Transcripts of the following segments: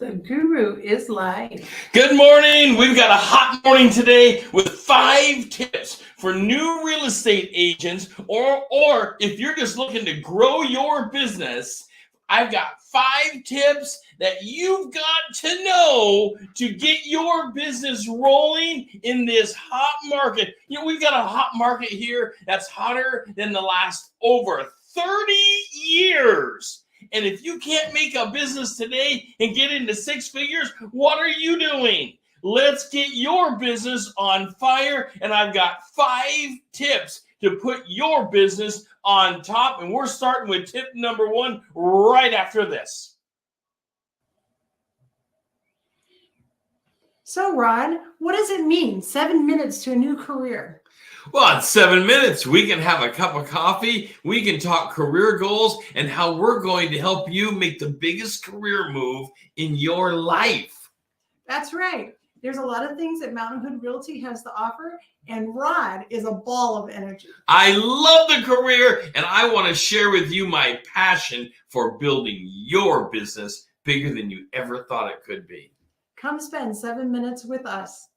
The guru is live. Good morning. We've got a hot morning today with 5 tips for new real estate agents, or if you're just looking to grow your business. I've got 5 tips that you've got to know to get your business rolling in this hot market. You know, we've got a hot market here that's hotter than the last over 30 years. And if you can't make a business today and get into 6 figures, what are you doing? Let's get your business on fire. And I've got 5 tips to put your business on top. And we're starting with tip number 1 right after this. So, Rod, what does it mean? 7 minutes to a new career. Well, in 7 minutes, we can have a cup of coffee, we can talk career goals, and how we're going to help you make the biggest career move in your life. That's right. There's a lot of things that Mountain Hood Realty has to offer, and Rod is a ball of energy. I love the career, and I want to share with you my passion for building your business bigger than you ever thought it could be. Come spend 7 minutes with us.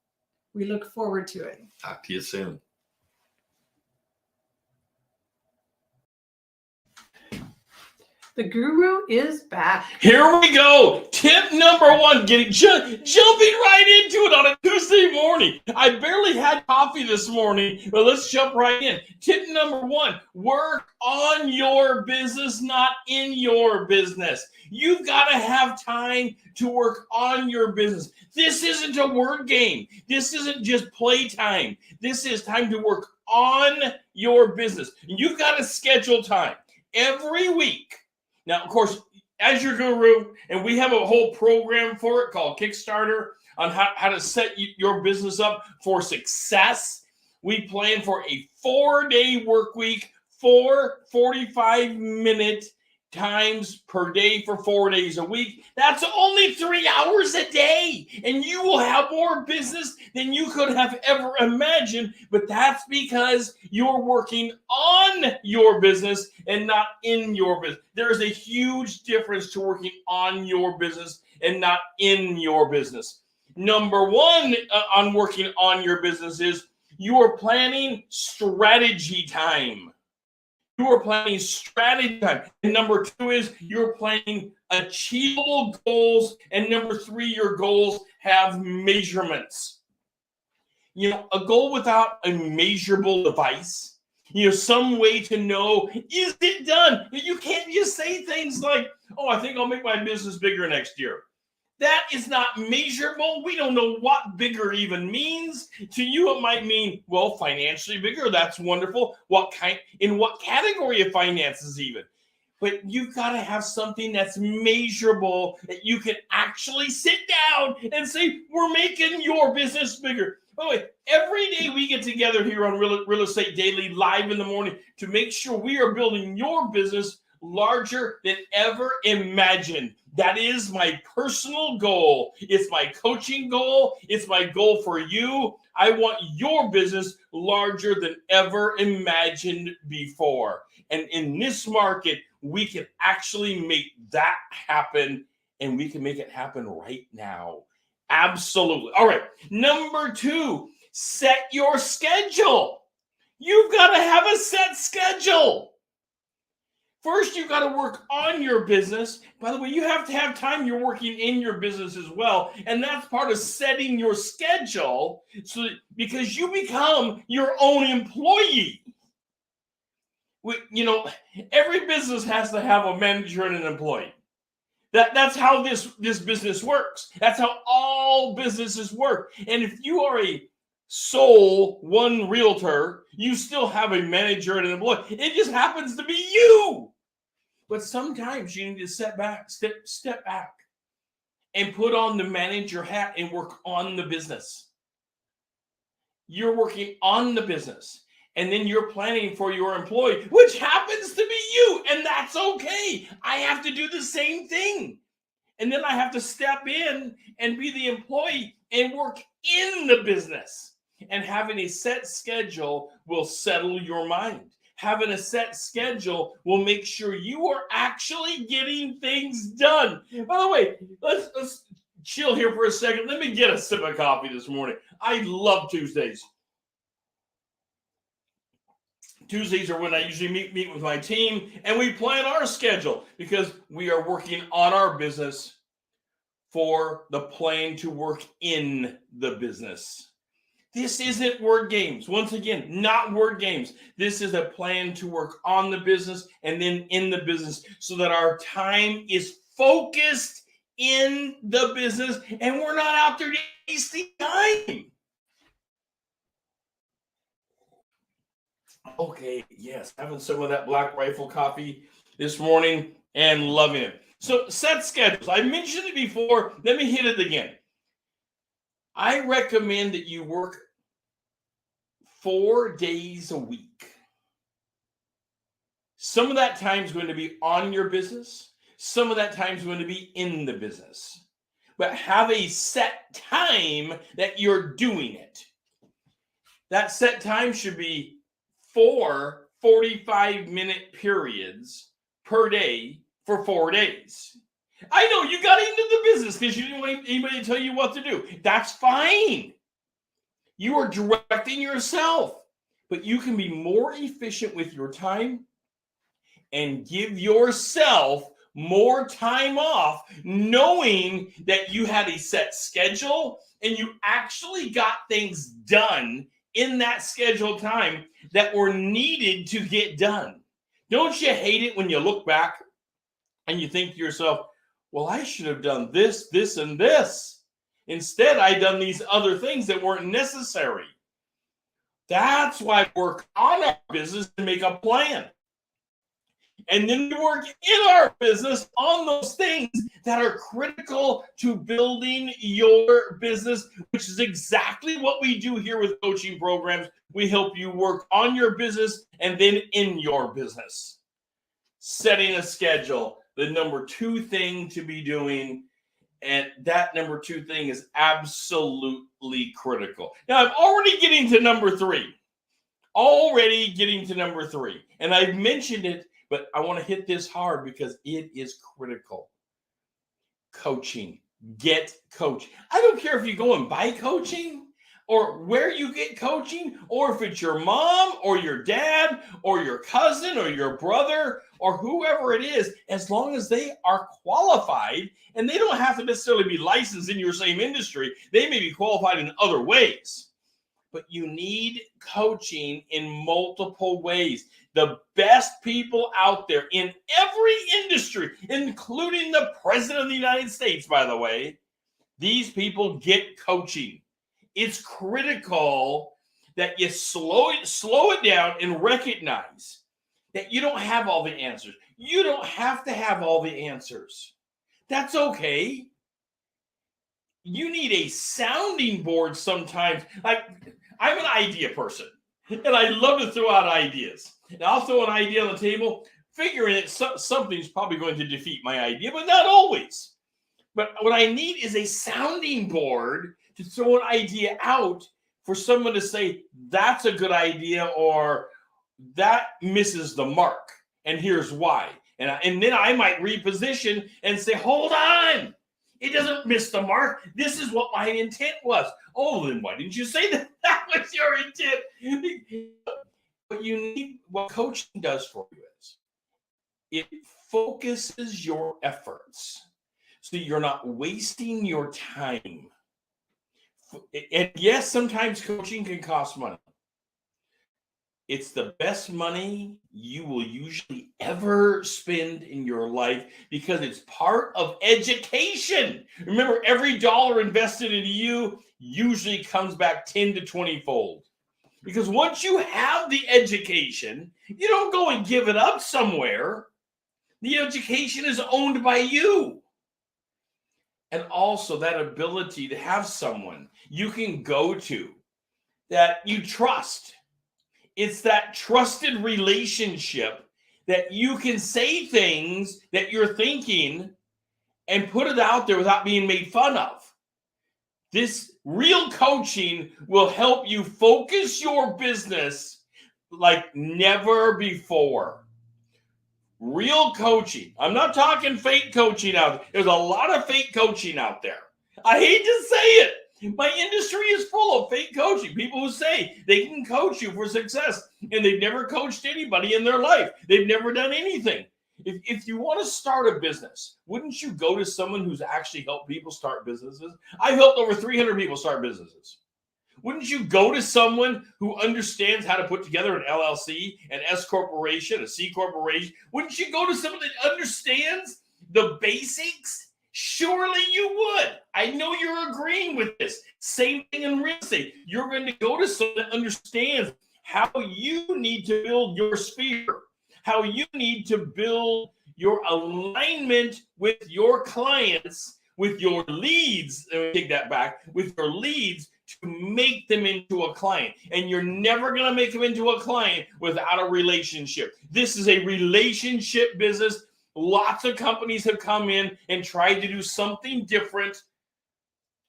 We look forward to it. Talk to you soon. The guru is back. Here we go. Tip number 1, jumping right into it on a Tuesday morning. I barely had coffee this morning, but let's jump right in. Tip number 1, work on your business, not in your business. You've got to have time to work on your business. This isn't a word game. This isn't just playtime. This is time to work on your business. You've got to schedule time every week. Now, of course, as your guru, and we have a whole program for it called Kickstarter on how to set your business up for success. We plan for a 4-day work week, 4 45-minute times per day for 4 days a week. That's only 3 hours a day, and you will have more business than you could have ever imagined. But that's because you're working on your business and not in your business. There is a huge difference to working on your business and not in your business. Number 1 on working on your business is you are planning strategy time. You are planning strategy time. And number 2 is you're planning achievable goals. And number 3, your goals have measurements. You know, a goal without a measurable device, some way to know, is it done? You can't just say things like, oh, I think I'll make my business bigger next year. That is not measurable. We don't know what bigger even means. To you, it might mean, well, financially bigger. That's wonderful. In what category of finances even? But you've got to have something that's measurable that you can actually sit down and say, we're making your business bigger. By the way, every day we get together here on Real Estate Daily live in the morning to make sure we are building your business larger than ever imagined. That is my personal goal. It's my coaching goal. It's my goal for you. I want your business larger than ever imagined before. And in this market, we can actually make that happen, and we can make it happen right now. Absolutely. All right. Number 2, set your schedule. You've got to have a set schedule. First, you've got to work on your business. By the way, you have to have time you're working in your business as well. And that's part of setting your schedule because you become your own employee. Every business has to have a manager and an employee. That's how this business works. That's how all businesses work. And if you are a sole one realtor, you still have a manager and an employee. It just happens to be you. But sometimes you need to step back and put on the manager hat and work on the business. You're working on the business, and then you're planning for your employee, which happens to be you, and that's okay. I have to do the same thing. And then I have to step in and be the employee and work in the business. And having a set schedule will settle your mind. Having a set schedule will make sure you are actually getting things done. By the way, let's chill here for a second. Let me get a sip of coffee this morning. I love Tuesdays. Tuesdays are when I usually meet with my team, and we plan our schedule because we are working on our business for the plan to work in the business. This isn't word games. Once again, not word games. This is a plan to work on the business and then in the business so that our time is focused in the business and we're not out there wasting time. Okay, yes, having some of that Black Rifle coffee this morning and loving it. So set schedules. I mentioned it before. Let me hit it again. I recommend that you work 4 days a week. Some of that time is going to be on your business. Some of that time is going to be in the business. But have a set time that you're doing it. That set time should be 4 45-minute periods per day for 4 days. I know you got into the business because you didn't want anybody to tell you what to do. That's fine. You are directing yourself, but you can be more efficient with your time and give yourself more time off, knowing that you had a set schedule and you actually got things done in that scheduled time that were needed to get done. Don't you hate it when you look back and you think to yourself, well, I should have done this, this, and this. Instead, I done these other things that weren't necessary. That's why we work on our business and make a plan. And then we work in our business on those things that are critical to building your business, which is exactly what we do here with coaching programs. We help you work on your business and then in your business. Setting a schedule, the number 2 thing to be doing. And that number 2 thing is absolutely critical. Now, I'm already getting to number 3. And I've mentioned it, but I want to hit this hard because it is critical. Coaching. Get coach. I don't care if you go and buy coaching or where you get coaching, or if it's your mom or your dad or your cousin or your brother or whoever it is, as long as they are qualified, and they don't have to necessarily be licensed in your same industry. They may be qualified in other ways. But you need coaching in multiple ways. The best people out there in every industry, including the President of the United States, by the way, these people get coaching. It's critical that you slow it down and recognize that you don't have all the answers. You don't have to have all the answers. That's okay. You need a sounding board sometimes. Like, I'm an idea person, and I love to throw out ideas. And I'll throw an idea on the table, figuring that something's probably going to defeat my idea, but not always. But what I need is a sounding board to throw an idea out for someone to say, that's a good idea, or that misses the mark, and here's why. And then I might reposition and say, hold on. It doesn't miss the mark. This is what my intent was. Oh, then why didn't you say that that was your intent? What you need, what coaching does for you is it focuses your efforts so you're not wasting your time. And yes, sometimes coaching can cost money. It's the best money you will usually ever spend in your life because it's part of education. Remember, every dollar invested into you usually comes back 10 to 20-fold. Because once you have the education, you don't go and give it up somewhere. The education is owned by you. And also that ability to have someone you can go to that you trust. It's that trusted relationship that you can say things that you're thinking and put it out there without being made fun of. This real coaching will help you focus your business, like never before. Real coaching. I'm not talking fake coaching out there. There's a lot of fake coaching out there. I hate to say it. My industry is full of fake coaching. People who say they can coach you for success, and they've never coached anybody in their life. They've never done anything. If you want to start a business, wouldn't you go to someone who's actually helped people start businesses? I've helped over 300 people start businesses. Wouldn't you go to someone who understands how to put together an LLC, an S corporation, a C corporation? Wouldn't you go to someone that understands the basics? Surely you would. I know you're agreeing with this. Same thing in real estate. You're going to go to someone that understands how you need to build your sphere, how you need to build your alignment with your clients, with your leads. Let me take that back. With your leads, to make them into a client. And you're never going to make them into a client without a relationship. This is a relationship business. Lots of companies have come in and tried to do something different,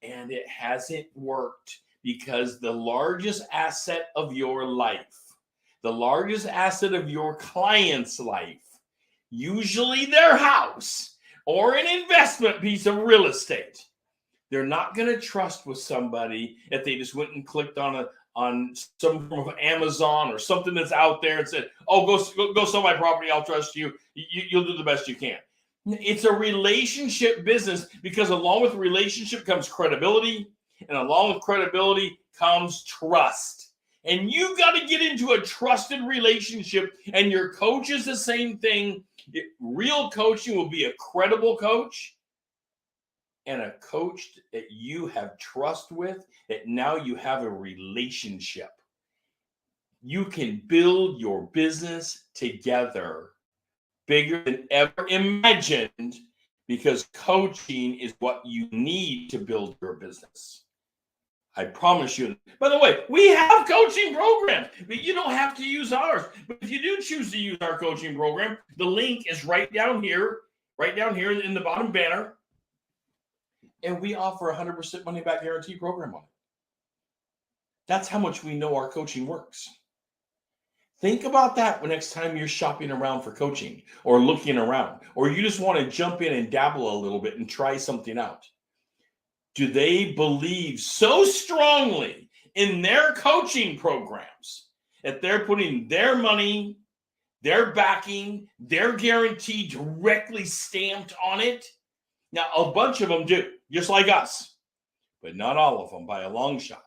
and it hasn't worked, because the largest asset of your life, the largest asset of your client's life, usually their house or an investment piece of real estate, they're not going to trust with somebody if they just went and clicked on some form of Amazon or something that's out there and said, "Oh, go sell my property. I'll trust you. You'll do the best you can." It's a relationship business, because along with relationship comes credibility, and along with credibility comes trust. And you've got to get into a trusted relationship, and your coach is the same thing. Real coaching will be a credible coach, and a coach that you have trust with, that now you have a relationship. You can build your business together bigger than ever imagined, because coaching is what you need to build your business. I promise you. By the way, we have coaching programs, but you don't have to use ours. But if you do choose to use our coaching program, the link is right down here in the bottom banner. And we offer a 100% money back guarantee program on it. That's how much we know our coaching works. Think about that when next time you're shopping around for coaching, or looking around, or you just want to jump in and dabble a little bit and try something out. Do they believe so strongly in their coaching programs that they're putting their money, their backing, their guarantee directly stamped on it? Now, a bunch of them do, just like us, but not all of them by a long shot.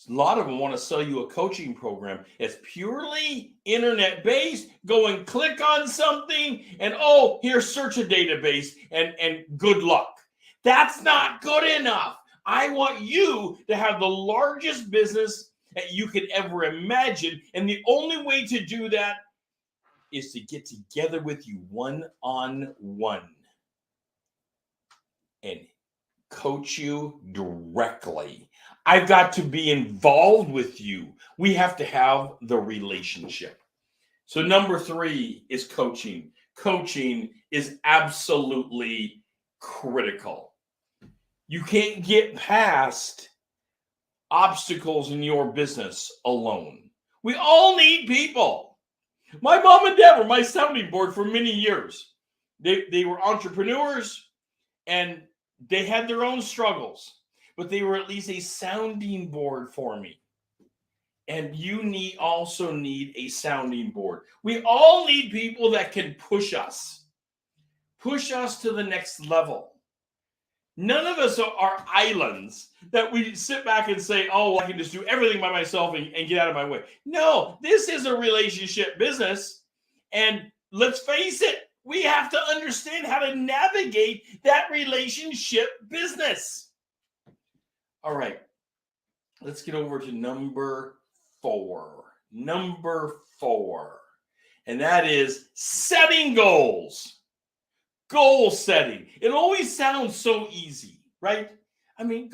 A lot of them want to sell you a coaching program that's purely internet-based. Go and click on something, and here, search a database, and good luck. That's not good enough. I want you to have the largest business that you could ever imagine, and the only way to do that is to get together with you one-on-one and coach you directly. I've got to be involved with you. We have to have the relationship. So number 3 is coaching. Coaching is absolutely critical. You can't get past obstacles in your business alone. We all need people. My mom and dad were my sounding board for many years. They were entrepreneurs, and they had their own struggles, but they were at least a sounding board for me. And you also need a sounding board. We all need people that can push us to the next level. None of us are islands that we sit back and say, "Oh, I can just do everything by myself and get out of my way." No, this is a relationship business. And let's face it, we have to understand how to navigate that relationship business. All right, let's get over to number 4. Number 4, and that is setting goals. Goal setting. It always sounds so easy, right? I mean,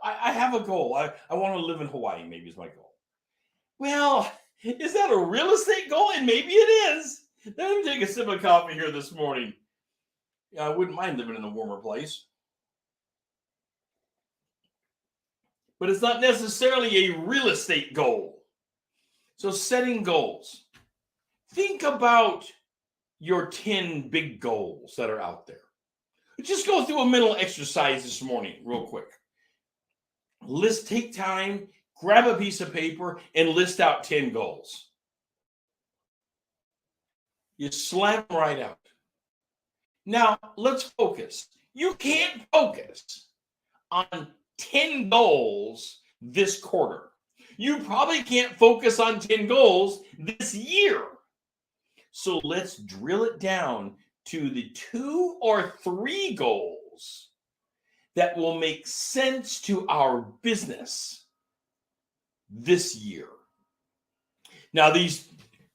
I have a goal. I want to live in Hawaii, maybe is my goal. Well, is that a real estate goal? And maybe it is. Let me take a sip of coffee here this morning. I wouldn't mind living in a warmer place. But it's not necessarily a real estate goal. So setting goals. Think about your 10 big goals that are out there. Just go through a mental exercise this morning real quick. Take time, grab a piece of paper, and list out 10 goals. You slam them right out. Now, let's focus. You can't focus on 10 goals this quarter. You probably can't focus on 10 goals this year. So let's drill it down to the 2 or 3 goals that will make sense to our business this year. Now, these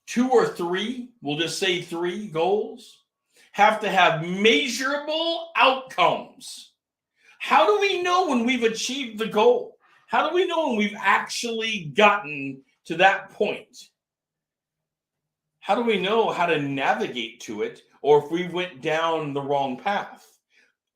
2 or 3, we'll just say 3 goals, have to have measurable outcomes. How do we know when we've achieved the goal? How do we know when we've actually gotten to that point? How do we know how to navigate to it, or if we went down the wrong path?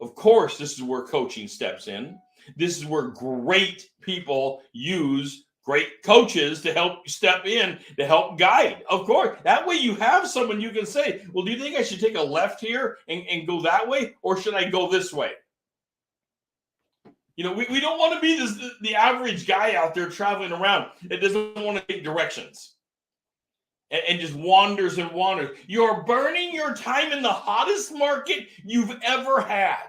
Of course, this is where coaching steps in. This is where great people use great coaches to help step in, to help guide. Of course, that way you have someone you can say, well, do you think I should take a left here and go that way, or should I go this way? You know, we don't want to be the average guy out there traveling around that doesn't want to take directions and just wanders and wanders. You're burning your time in the hottest market you've ever had.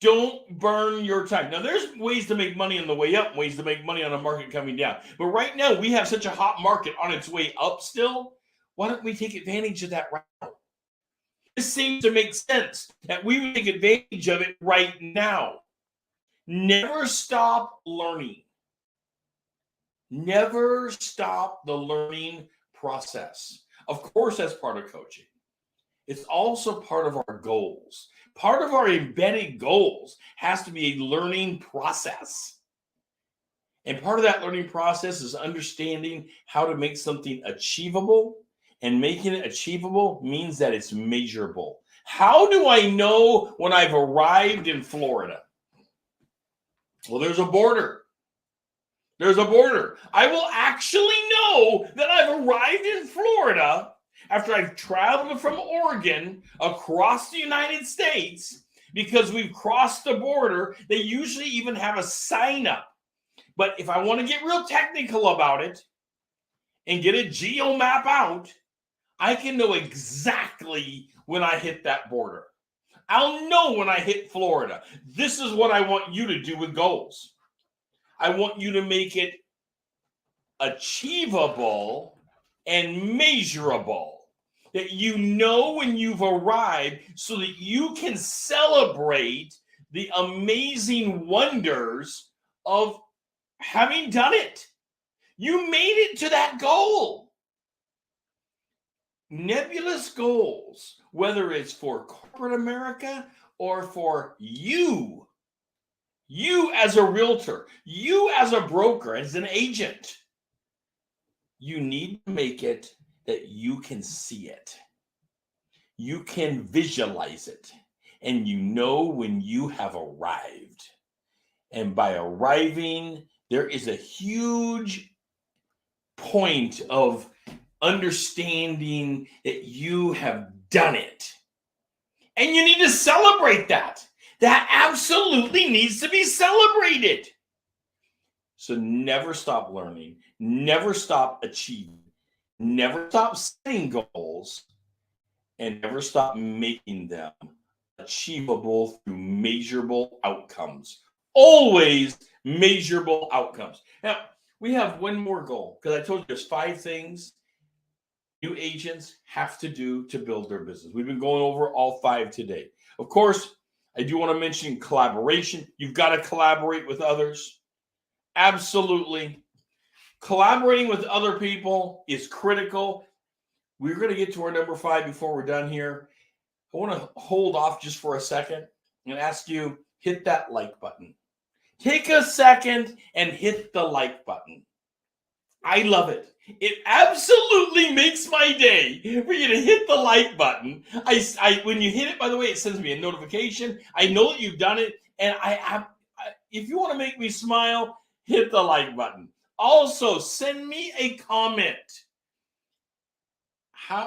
Don't burn your time. Now, there's ways to make money on the way up, ways to make money on a market coming down. But right now, we have such a hot market on its way up still. Why don't we take advantage of that right now? This seems to make sense that we would take advantage of it right now. Never stop learning. Never stop the learning process. Of course, that's part of coaching. It's also part of our goals. Part of our embedded goals has to be a learning process. And part of that learning process is understanding how to make something achievable. And making it achievable means that it's measurable. How do I know when I've arrived in Florida? Well, there's a border. There's a border. I will actually know that I've arrived in Florida after I've traveled from Oregon across the United States, because we've crossed the border. They usually even have a sign up. But if I want to get real technical about it and get a geo map out, I can know exactly when I hit that border. I'll know when I hit Florida. This is what I want you to do with goals. I want you to make it achievable and measurable, that you know when you've arrived, so that you can celebrate the amazing wonders of having done it. You made it to that goal. Nebulous goals, whether it's for corporate America or for you as a realtor, you as a broker, as an agent, you need to make it that you can see it. You can visualize it. And you know when you have arrived. And by arriving, there is a huge point of understanding that you have done it. And you need to celebrate that. That absolutely needs to be celebrated. So never stop learning. Never stop achieving. Never stop setting goals. And never stop making them achievable through measurable outcomes. Always measurable outcomes. Now, we have one more goal, because I told you there's 5 things new agents have to do to build their business. We've been going over all 5 today. Of course, I do want to mention collaboration. You've got to collaborate with others. Absolutely. Collaborating with other people is critical. We're going to get to our number 5 before we're done here. I want to hold off just for a second and ask you, hit that like button. Take a second and hit the like button. I love it. It absolutely makes my day for you to hit the like button. When you hit it, by the way, it sends me a notification. I know that you've done it. And if you want to make me smile, hit the like button. Also, send me a comment.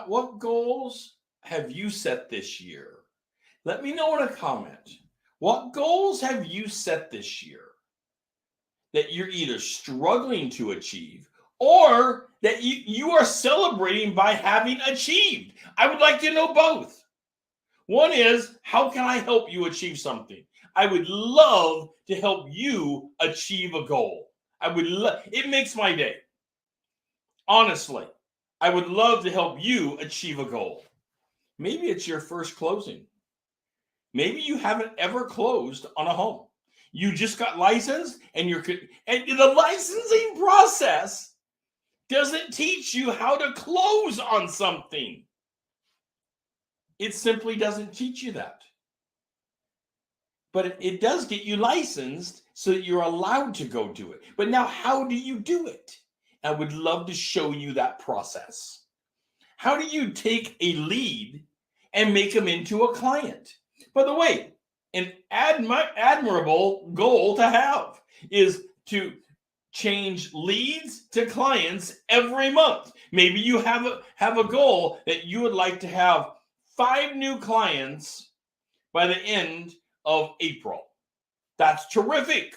What goals have you set this year? Let me know in a comment. What goals have you set this year that you're either struggling to achieve or that you are celebrating by having achieved? I would like to know both. One is, how can I help you achieve something? I would love to help you achieve a goal. It makes my day. Honestly, I would love to help you achieve a goal. Maybe it's your first closing. Maybe you haven't ever closed on a home. You just got licensed, and the licensing process doesn't teach you how to close on something. It simply doesn't teach you that. But it does get you licensed so that you're allowed to go do it. But now, how do you do it? I would love to show you that process. How do you take a lead and make them into a client? By the way, an admirable goal to have is to change leads to clients every month. Maybe you have a goal that you would like to have 5 new clients by the end of April. That's terrific.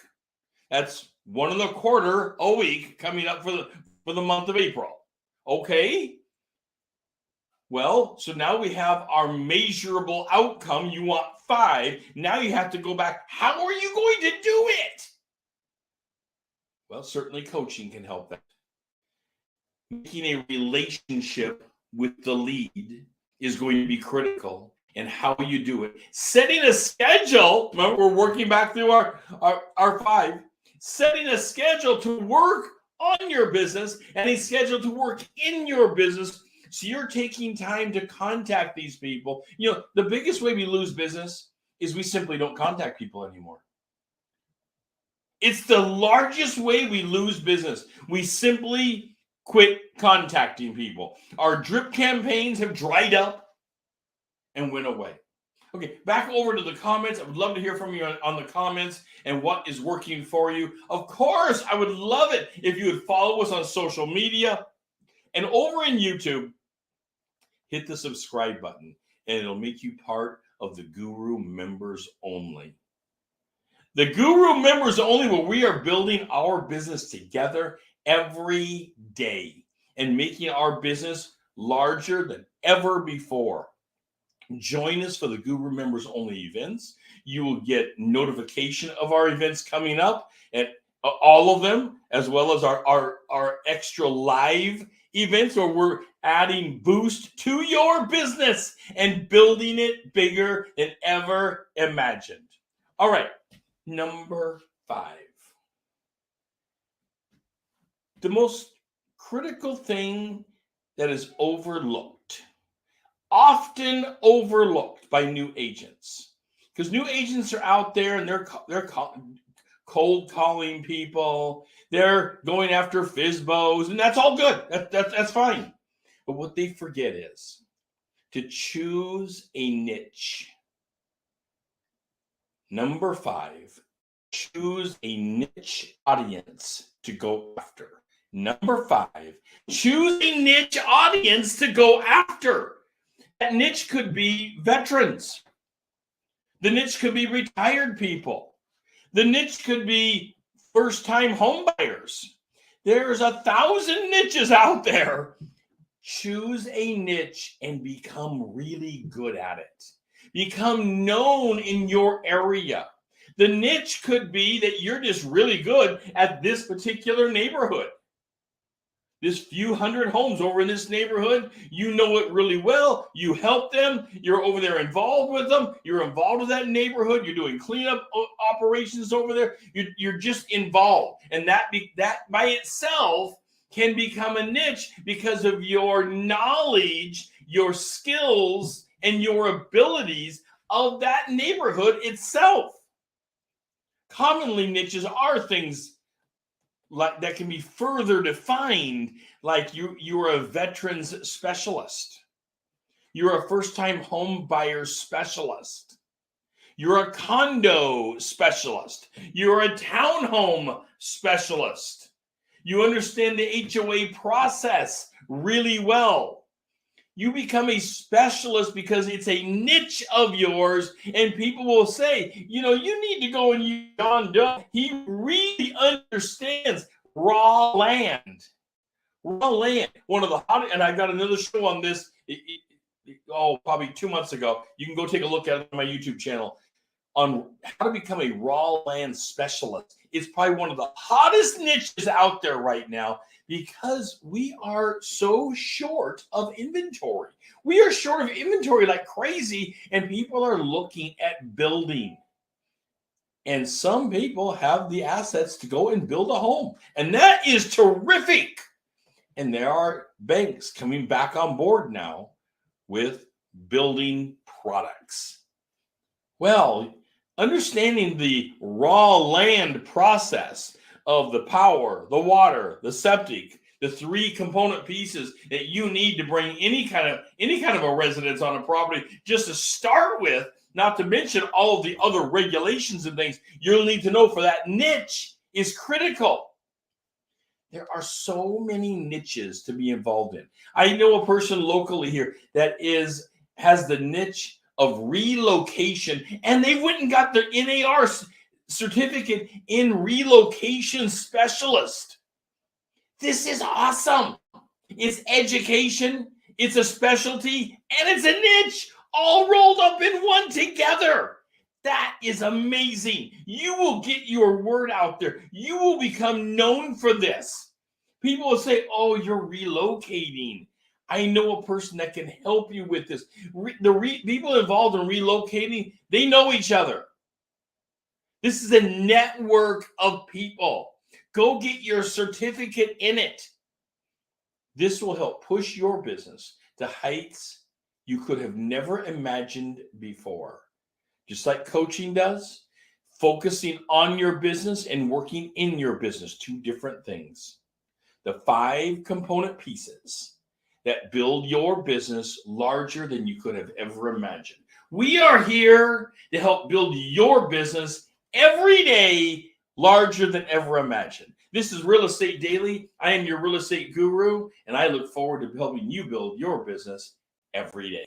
That's 1.25 a week coming up for the month of April. Okay. Well, so now we have our measurable outcome. You want 5. Now you have to go back. How are you going to do it? Well, certainly coaching can help that. Making a relationship with the lead is going to be critical in how you do it. Setting a schedule. Remember, we're working back through our 5. Setting a schedule to work on your business and a schedule to work in your business. So you're taking time to contact these people. You know, the biggest way we lose business is we simply don't contact people anymore. It's the largest way we lose business. We simply quit contacting people. Our drip campaigns have dried up and went away. Okay, back over to the comments. I would love to hear from you on the comments and what is working for you. Of course, I would love it if you would follow us on social media. And over in YouTube, hit the subscribe button, and it'll make you part of the Guru members only. The Guru members only, where we are building our business together every day and making our business larger than ever before. Join us for the Guru members only events. You will get notification of our events coming up, and all of them, as well as our extra live events where we're adding boost to your business and building it bigger than ever imagined. All right, number 5. The most critical thing that is overlooked, often overlooked by new agents, because new agents are out there and they're cold calling people. They're going after FSBOs, and that's all good. That's fine. But what they forget is to choose a niche. Number 5, choose a niche audience to go after. Number 5, choose a niche audience to go after. That niche could be veterans. The niche could be retired people. The niche could be first-time home buyers. There's 1,000 niches out there. Choose a niche and become really good at it. Become known in your area. The niche could be that you're just really good at this particular neighborhood. This few hundred homes over in this neighborhood, you know it really well. You help them. You're over there involved with them. You're involved with that neighborhood. You're doing cleanup operations over there. You're just involved. And that by itself can become a niche because of your knowledge, your skills, and your abilities of that neighborhood itself. Commonly, niches are things like that can be further defined, like you're a veterans specialist. You're a first-time home buyer specialist. You're a condo specialist. You're a townhome specialist. You understand the HOA process really well. You become a specialist because it's a niche of yours, and people will say, you know, you need to go and use John Doe. He really understands raw land. Raw land. One of the hottest, and I got another show on this, probably 2 months ago. You can go take a look at it on my YouTube channel on how to become a raw land specialist. It's probably one of the hottest niches out there right now because we are so short of inventory. We are short of inventory like crazy, and people are looking at building. And some people have the assets to go and build a home, and that is terrific. And there are banks coming back on board now with building products. Well, understanding the raw land process of the power, the water, the septic, the 3 component pieces that you need to bring any kind of a residence on a property just to start with, not to mention all of the other regulations and things you'll need to know for that niche is critical. There are so many niches to be involved in. I know a person locally here that has the niche of relocation, and they went and got their NAR certificate in relocation specialist. This is awesome. It's education, it's a specialty, and it's a niche all rolled up in one together. That is amazing. You will get your word out there. You will become known for this. People will say, oh, you're relocating. I know a person that can help you with this. People involved in relocating, they know each other. This is a network of people. Go get your certificate in it. This will help push your business to heights you could have never imagined before. Just like coaching does, focusing on your business and working in your business, 2 different things. The 5 component pieces that build your business larger than you could have ever imagined. We are here to help build your business every day larger than ever imagined. This is Real Estate Daily. I am your real estate guru, and I look forward to helping you build your business every day.